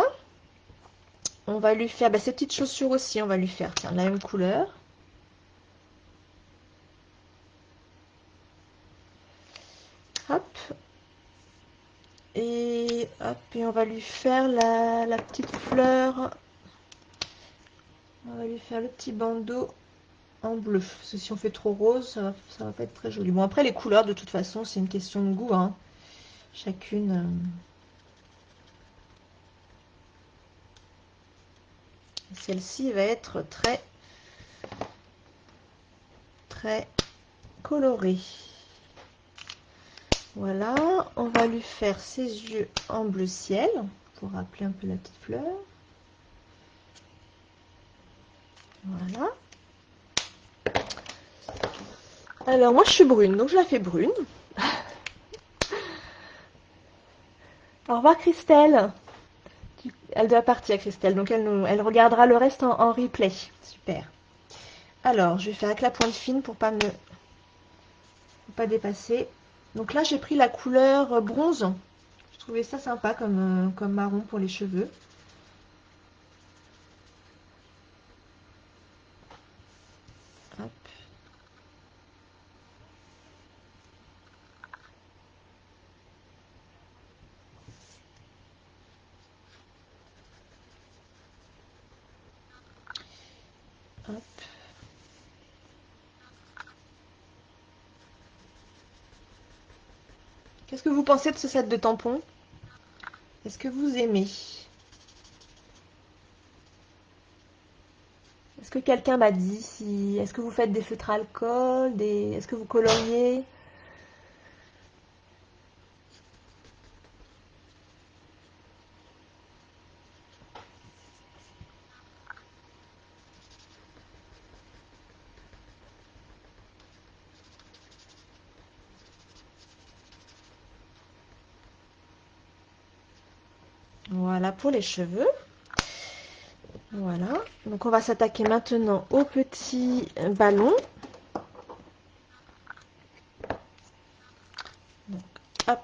On va lui faire... ces petites chaussures aussi, on va lui faire, tiens, la même couleur. Hop. Et hop, et on va lui faire la petite fleur. On va lui faire le petit bandeau en bleu. Parce que si on fait trop rose, ça va pas être très joli. Bon, après, les couleurs, de toute façon, c'est une question de goût, hein. Chacune... Celle-ci va être très colorée. Voilà, on va lui faire ses yeux en bleu ciel pour rappeler un peu la petite fleur. Voilà. Alors moi je suis brune, donc je la fais brune. Au revoir Christelle. Elle doit partir Christelle, donc elle regardera le reste en replay. Super. Alors je vais faire avec la pointe fine pour pas dépasser. Donc là j'ai pris la couleur bronze. Je trouvais ça sympa comme marron pour les cheveux. Hop. Hop. Qu'est-ce que vous pensez de ce set de tampons? Est-ce que vous aimez? Est-ce que quelqu'un m'a dit si... Est-ce que vous faites des feutres à alcool, est-ce que vous coloriez? Voilà pour les cheveux. Voilà. Donc on va s'attaquer maintenant au petit ballon. Donc, hop.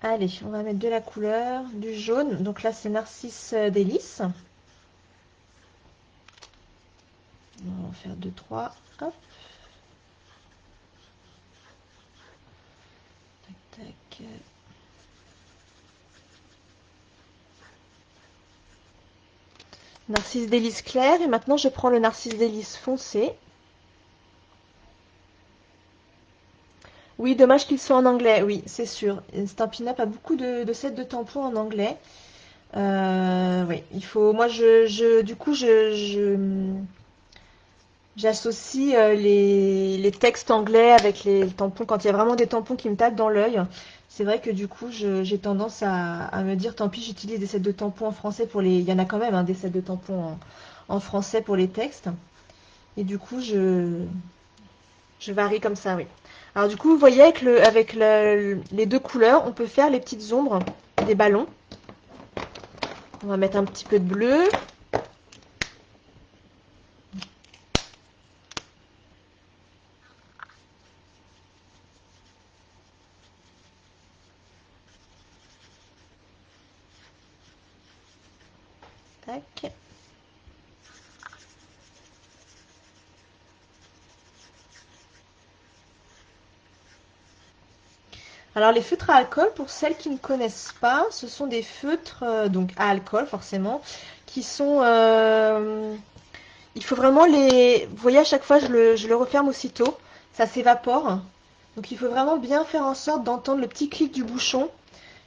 Allez, on va mettre de la couleur, du jaune. Donc là, c'est Narcisse Délice. On va en faire 2, 3. Hop. Tac, tac. Narcisse Délice clair. Et maintenant, je prends le Narcisse Délice foncé. Oui, dommage qu'il soit en anglais. Oui, c'est sûr. Stampin' Up a beaucoup de sets de tampons en anglais. Oui, il faut. Moi, du coup, j'associe les textes anglais avec les tampons. Quand il y a vraiment des tampons qui me tapent dans l'œil, c'est vrai que du coup, j'ai tendance à me dire, tant pis, j'utilise des sets de tampons en français pour les. Il y en a quand même, hein, des sets de tampons en français pour les textes. Et du coup, je varie comme ça, oui. Alors du coup, vous voyez, avec les deux couleurs, on peut faire les petites ombres des ballons. On va mettre un petit peu de bleu. Tac. Alors les feutres à alcool, pour celles qui ne connaissent pas, ce sont des feutres donc à alcool forcément, qui sont... il faut vraiment les... Vous voyez, à chaque fois, je le referme aussitôt, ça s'évapore. Donc il faut vraiment bien faire en sorte d'entendre le petit clic du bouchon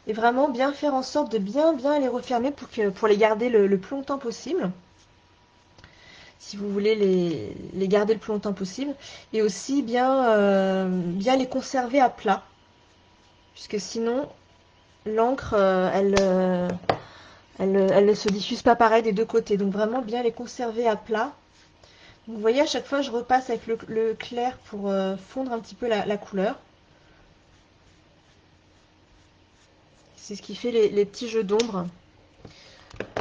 et vraiment bien faire en sorte de bien les refermer pour les garder le plus longtemps possible. Si vous voulez les garder le plus longtemps possible. Et aussi bien les conserver à plat. Puisque sinon, l'encre, elle ne se diffuse pas pareil des deux côtés. Donc vraiment bien les conserver à plat. Donc, vous voyez, à chaque fois, je repasse avec le clair pour fondre un petit peu la couleur. C'est ce qui fait les petits jeux d'ombre.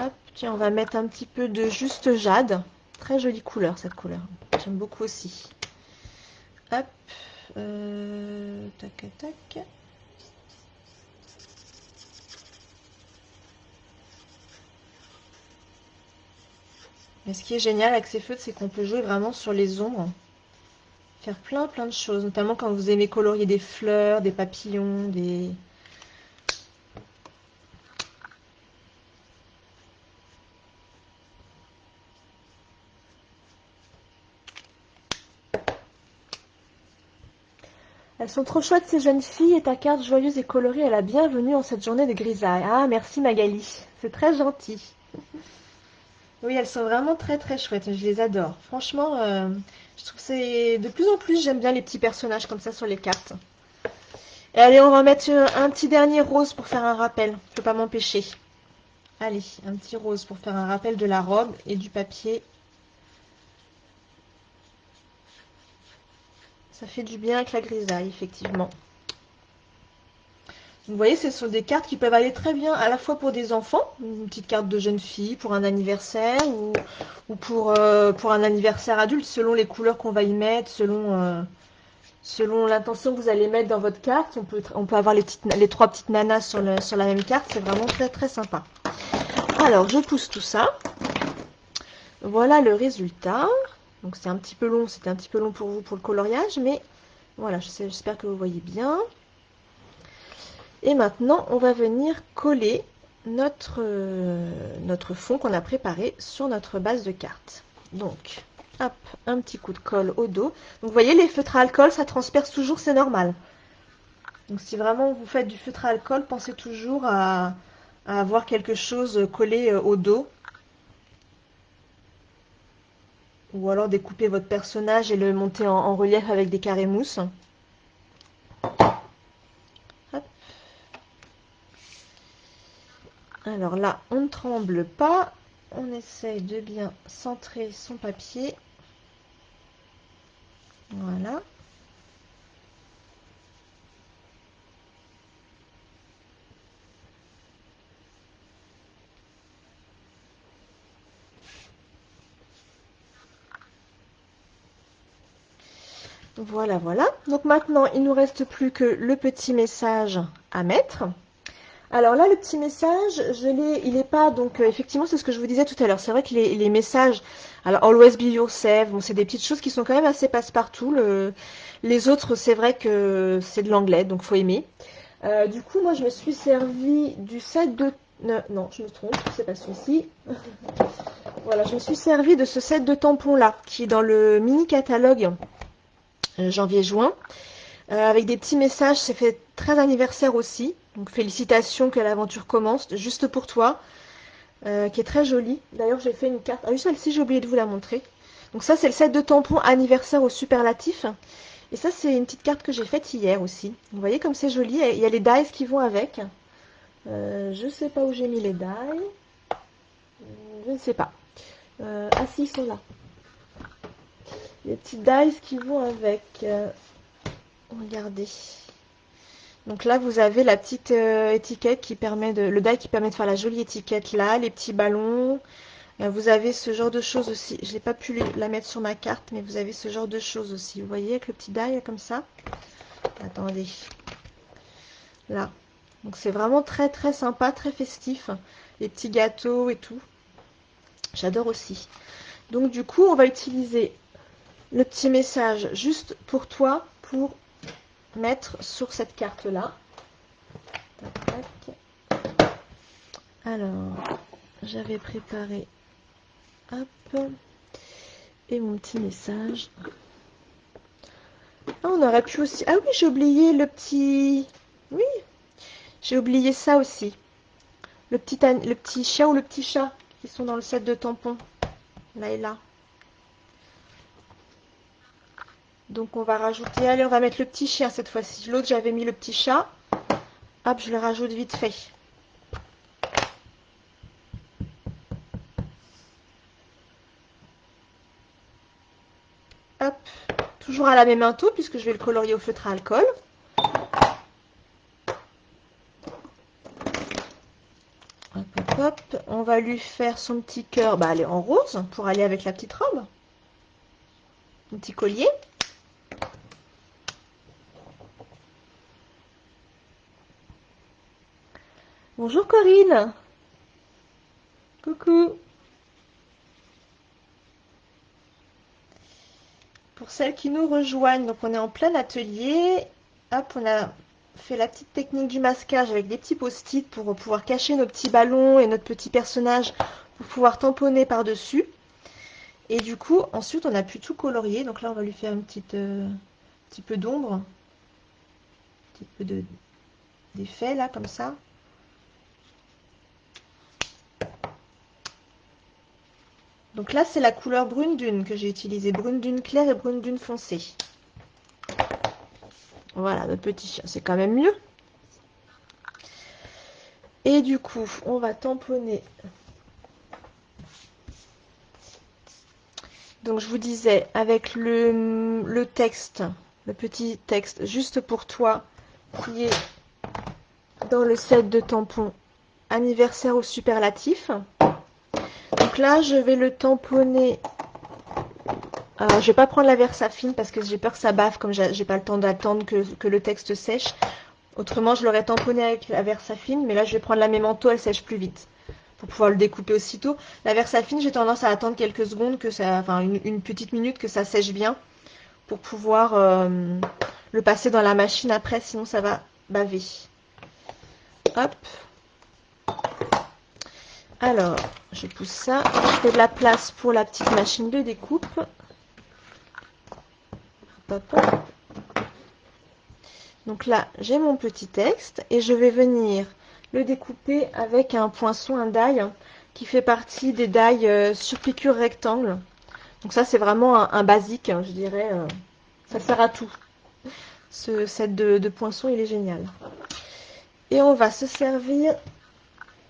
Hop, tiens, on va mettre un petit peu de juste jade. Très jolie couleur, cette couleur. J'aime beaucoup aussi. Hop. Tac, tac. Mais ce qui est génial avec ces feutres, c'est qu'on peut jouer vraiment sur les ombres. Faire plein de choses, notamment quand vous aimez colorier des fleurs, des papillons, des... Elles sont trop chouettes ces jeunes filles et ta carte joyeuse et colorée est la bienvenue en cette journée de grisaille. Ah, merci Magali, c'est très gentil. Oui, elles sont vraiment très chouettes, je les adore. Franchement, je trouve que c'est... De plus en plus, j'aime bien les petits personnages comme ça sur les cartes. Et allez, on va mettre un petit dernier rose pour faire un rappel. Je ne peux pas m'empêcher. Allez, un petit rose pour faire un rappel de la robe et du papier. Ça fait du bien avec la grisaille, effectivement. Vous voyez, ce sont des cartes qui peuvent aller très bien à la fois pour des enfants, une petite carte de jeune fille pour un anniversaire ou pour un anniversaire adulte, selon les couleurs qu'on va y mettre, selon l'intention que vous allez mettre dans votre carte. On peut avoir les trois petites nanas sur la même carte, c'est vraiment très sympa. Alors, je pousse tout ça. Voilà le résultat. Donc c'est un petit peu long, c'était un petit peu long pour vous pour le coloriage, mais voilà, j'espère que vous voyez bien. Et maintenant, on va venir coller notre fond qu'on a préparé sur notre base de carte. Donc, hop, un petit coup de colle au dos. Donc, vous voyez, les feutres à alcool, ça transperce toujours, c'est normal. Donc, si vraiment vous faites du feutre à alcool, pensez toujours à avoir quelque chose collé au dos. Ou alors découper votre personnage et le monter en relief avec des carrés mousse. Hop. Alors là, on ne tremble pas. On essaye de bien centrer son papier. Voilà. Voilà, voilà. Donc maintenant, il ne nous reste plus que le petit message à mettre. Alors là, le petit message, il n'est pas, donc effectivement, c'est ce que je vous disais tout à l'heure. C'est vrai que les messages, alors always be yourself, bon, c'est des petites choses qui sont quand même assez passe-partout. Les autres, c'est vrai que c'est de l'anglais, donc faut aimer. Du coup, moi, je me suis servi du set de... Non, je me trompe, c'est pas celui-ci. Voilà, je me suis servi de ce set de tampons là, qui est dans le mini catalogue janvier-juin, avec des petits messages. C'est fait 13 anniversaire aussi, donc félicitations que l'aventure commence, juste pour toi, qui est très jolie. D'ailleurs, j'ai fait une carte. Ah oui, celle-ci, j'ai oublié de vous la montrer. Donc ça, c'est le set de tampons anniversaire au superlatif. Et ça, c'est une petite carte que j'ai faite hier aussi. Vous voyez comme c'est joli. Il y a les dies qui vont avec. Je ne sais pas où j'ai mis les dies. Je ne sais pas. Ah si, ils sont là. Les petits dies qui vont avec. Regardez. Donc là, vous avez la petite étiquette qui permet le die qui permet de faire la jolie étiquette là, les petits ballons. Vous avez ce genre de choses aussi. Je n'ai pas pu la mettre sur ma carte, mais vous avez ce genre de choses aussi. Vous voyez avec le petit die comme ça. Attendez. Là. Donc c'est vraiment très sympa, très festif. Les petits gâteaux et tout. J'adore aussi. Donc du coup, on va utiliser le petit message juste pour toi pour mettre sur cette carte là. Alors, j'avais préparé hop et mon petit message. Ah, on aurait pu aussi. Ah oui, j'ai oublié le petit. Oui, j'ai oublié ça aussi. Le petit chien ou le petit chat qui sont dans le set de tampons. Là et là. Donc on va rajouter, allez, on va mettre le petit chien cette fois-ci. L'autre, j'avais mis le petit chat. Hop, je le rajoute vite fait. Hop, toujours à la même pinceau puisque je vais le colorier au feutre à alcool. Hop, hop, hop. On va lui faire son petit cœur, bah, elle est en rose pour aller avec la petite robe. Un petit collier. Bonjour Corinne. Coucou. Pour celles qui nous rejoignent, donc on est en plein atelier. Hop, on a fait la petite technique du masquage avec des petits post-it pour pouvoir cacher nos petits ballons et notre petit personnage pour pouvoir tamponner par-dessus. Et du coup, ensuite, on a pu tout colorier. Donc là, on va lui faire une petite, petit peu d'ombre, un petit peu d'effet là, comme ça. Donc là, c'est la couleur brune dune que j'ai utilisée. Brune dune claire et brune dune foncée. Voilà, notre petit chien, c'est quand même mieux. Et du coup, on va tamponner. Donc je vous disais, avec le texte, le petit texte juste pour toi, qui est dans le set de tampons anniversaire au superlatif. Donc là, je vais le tamponner. Alors, je vais pas prendre la Versafine parce que j'ai peur que ça bave, comme j'ai pas le temps d'attendre que le texte sèche. Autrement, je l'aurais tamponné avec la Versafine, mais là, je vais prendre la Memento, elle sèche plus vite. Pour pouvoir le découper aussitôt. La Versafine, j'ai tendance à attendre quelques secondes, que ça, enfin une petite minute, que ça sèche bien, pour pouvoir le passer dans la machine après, sinon ça va baver. Hop. Alors, je pousse ça. Je fais de la place pour la petite machine de découpe. Hop, hop. Donc là, j'ai mon petit texte et je vais venir le découper avec un poinçon, un die, qui fait partie des die sur piqûre rectangle. Donc ça, c'est vraiment un basique, je dirais. Ça sert à tout. Ce set de poinçons, il est génial. Et on va se servir...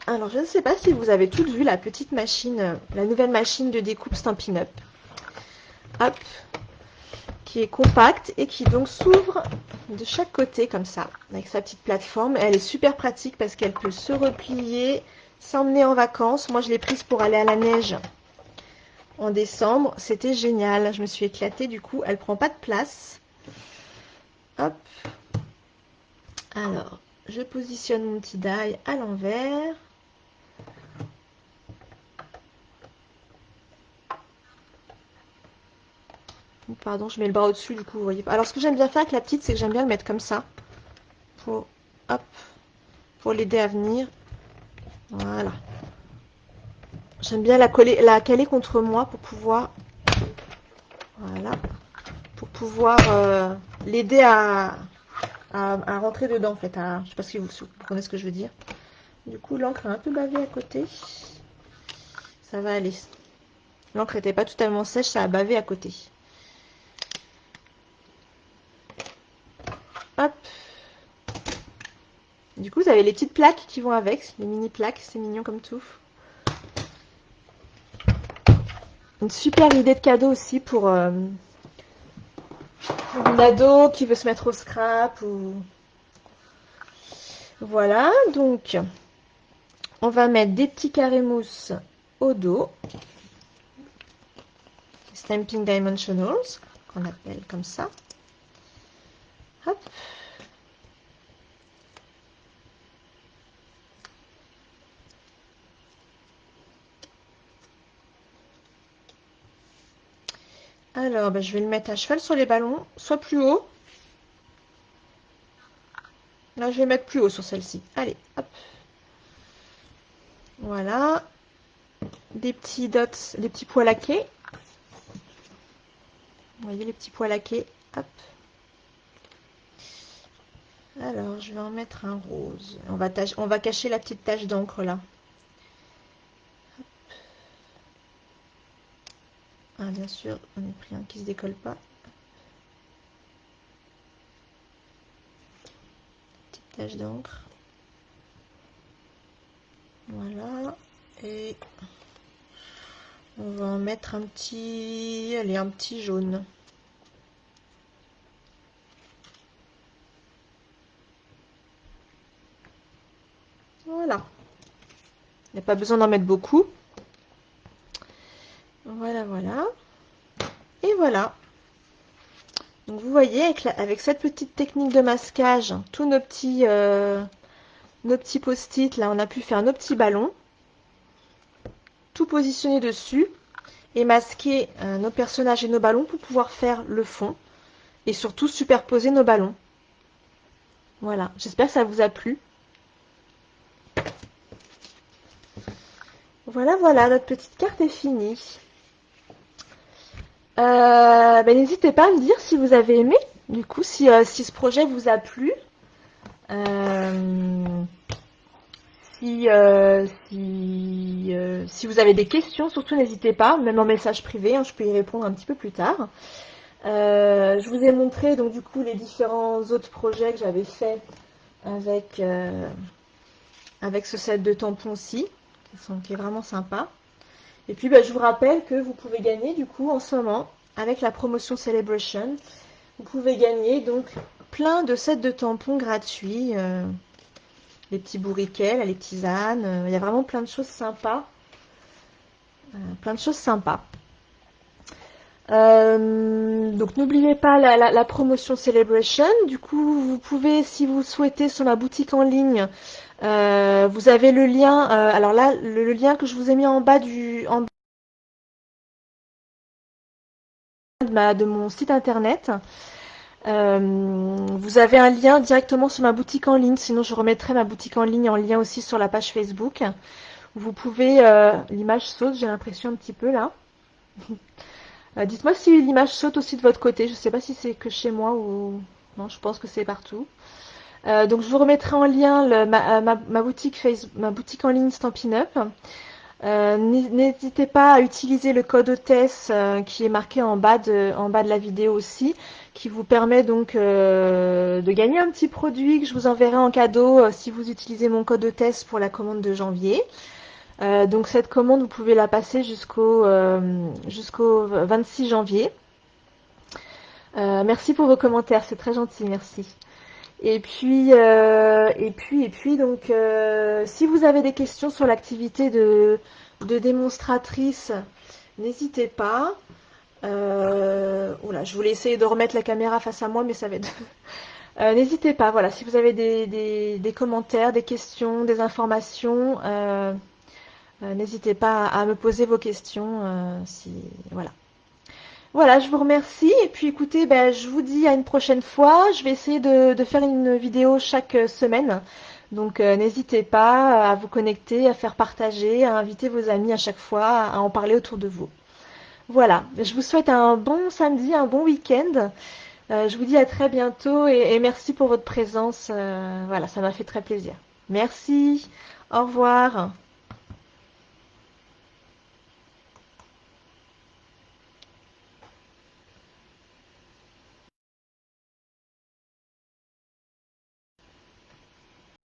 Alors, je ne sais pas si vous avez toutes vu la petite machine, la nouvelle machine de découpe Stampin' Up. Hop, qui est compacte et qui donc s'ouvre de chaque côté comme ça, avec sa petite plateforme. Elle est super pratique parce qu'elle peut se replier, s'emmener en vacances. Moi, je l'ai prise pour aller à la neige en décembre. C'était génial. Je me suis éclatée du coup. Elle prend pas de place. Hop. Alors, je positionne mon petit die à l'envers. Pardon, je mets le bras au-dessus, du coup, vous voyez pas. Alors, ce que j'aime bien faire avec la petite, c'est que j'aime bien le mettre comme ça. Pour, hop, pour l'aider à venir. Voilà. J'aime bien la caler contre moi pour pouvoir... Voilà. Pour pouvoir l'aider à rentrer dedans, en fait. Je sais pas si vous comprenez ce que je veux dire. Du coup, l'encre a un peu bavé à côté. Ça va aller. L'encre n'était pas totalement sèche, ça a bavé à côté. Hop. Du coup, vous avez les petites plaques qui vont avec, les mini plaques, c'est mignon comme tout. Une super idée de cadeau aussi pour une ado qui veut se mettre au scrap ou... Voilà, donc on va mettre des petits carrés mousse au dos. Stamping Dimensionals, qu'on appelle comme ça. Hop. Alors, je vais le mettre à cheval sur les ballons, soit plus haut. Là, je vais mettre plus haut sur celle-ci. Allez, hop. Voilà. Des petits dots, des petits pois laqués. Vous voyez les petits pois laqués. Hop. Alors, je vais en mettre un rose. On va cacher la petite tache d'encre là. Ah, bien sûr, on a pris un qui se décolle pas. Petite tache d'encre. Voilà. Et on va en mettre un petit... Allez, un petit jaune. Voilà. Il n'y a pas besoin d'en mettre beaucoup. Voilà, voilà. Et voilà. Donc vous voyez, avec cette petite technique de masquage, tous nos petits post-it, là, on a pu faire nos petits ballons, tout positionner dessus et masquer nos personnages et nos ballons pour pouvoir faire le fond et surtout superposer nos ballons. Voilà, j'espère que ça vous a plu. Voilà, voilà, notre petite carte est finie. N'hésitez pas à me dire si vous avez aimé, du coup, si ce projet vous a plu. Si vous avez des questions, surtout n'hésitez pas, même en message privé, hein, je peux y répondre un petit peu plus tard. Je vous ai montré donc du coup les différents autres projets que j'avais fait avec ce set de tampons-ci, qui est vraiment sympa. Et puis je vous rappelle que vous pouvez gagner du coup en ce moment, avec la promotion Celebration, vous pouvez gagner donc plein de sets de tampons gratuits, les petits bourriquets, les tisanes, il y a vraiment plein de choses sympas. Plein de choses sympas. Donc n'oubliez pas la promotion Celebration. Du coup, vous pouvez, si vous souhaitez, sur ma boutique en ligne, vous avez le lien. Alors là, le lien que je vous ai mis en bas de mon site internet. Vous avez un lien directement sur ma boutique en ligne. Sinon, je remettrai ma boutique en ligne en lien aussi sur la page Facebook. Vous pouvez. L'image saute, j'ai l'impression un petit peu là. Dites-moi si l'image saute aussi de votre côté. Je ne sais pas si c'est que chez moi ou... Non, je pense que c'est partout. Donc je vous remettrai en lien ma boutique en ligne Stampin' Up. N'hésitez pas à utiliser le code hôtesse qui est marqué en bas de la vidéo aussi, qui vous permet donc de gagner un petit produit que je vous enverrai en cadeau si vous utilisez mon code hôtesse pour la commande de janvier. Donc cette commande, vous pouvez la passer jusqu'au 26 janvier. Merci pour vos commentaires, c'est très gentil, merci. Et puis, donc, si vous avez des questions sur l'activité de démonstratrice, n'hésitez pas. Oula, je voulais essayer de remettre la caméra face à moi, mais ça va être... N'hésitez pas, voilà, si vous avez des commentaires, des questions, des informations, n'hésitez pas à me poser vos questions. Voilà. Voilà, je vous remercie. Et puis écoutez, je vous dis à une prochaine fois. Je vais essayer de faire une vidéo chaque semaine. Donc n'hésitez pas à vous connecter, à faire partager, à inviter vos amis à chaque fois, à en parler autour de vous. Voilà, je vous souhaite un bon samedi, un bon week-end. Je vous dis à très bientôt et merci pour votre présence. Voilà, ça m'a fait très plaisir. Merci, au revoir.